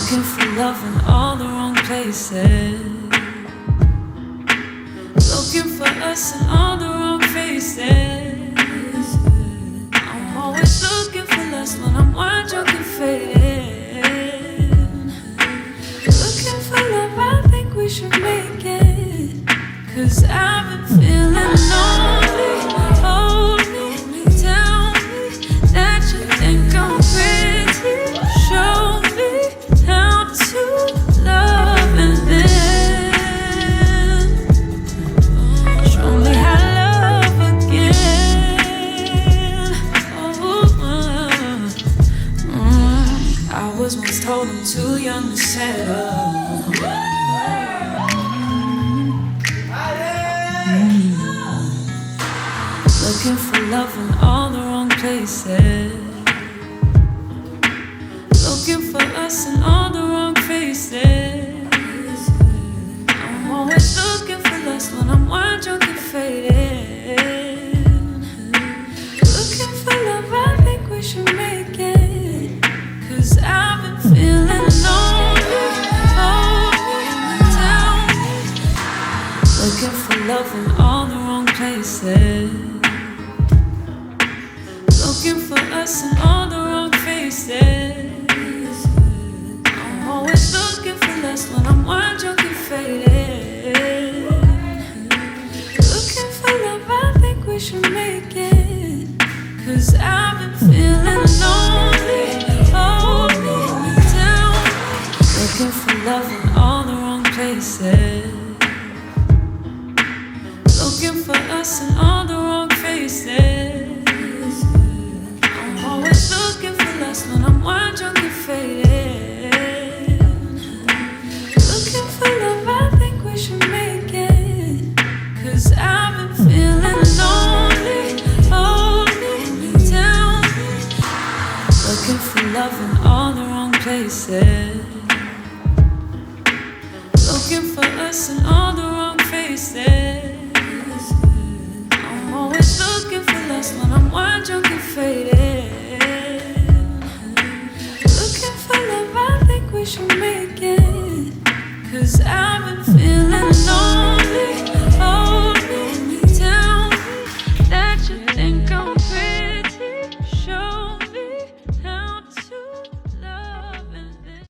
Looking for love in all the wrong places. Looking for us in all the wrong faces. I'm always looking for lust when I'm wide drunk and faded. Looking for love, I think we should make it. 'Cause I've been feeling lonely. Hold me, tell me that you think I'm pretty. Show me how to love and then show me how to love again. I was once told I'm too young to settle. Looking for love in all the wrong places. Looking for us in all the wrong faces. I'm always looking for lust when I'm wide drunk and faded. Looking for love, I think we should make it. 'Cause I've been feeling lonely. Hold me, tell me. Looking for love in all the wrong places. Looking for us in all the wrong faces. I'm always looking for lust when I'm wide drunk and faded. Looking for love, I think we should make it. 'Cause I've been feeling lonely. Hold me, tell me. Looking for love in all the wrong places. Looking for us in all the wrong faces. Always looking for lust when I'm wide drunk and faded. Looking for love, I think we should make it. 'Cause I've been feeling lonely. Hold me, tell me. Looking for love in all the wrong places. Looking for us in all the wrong faces. I'm always looking for lust when I'm wide drunk and faded. Looking for love, I think we should make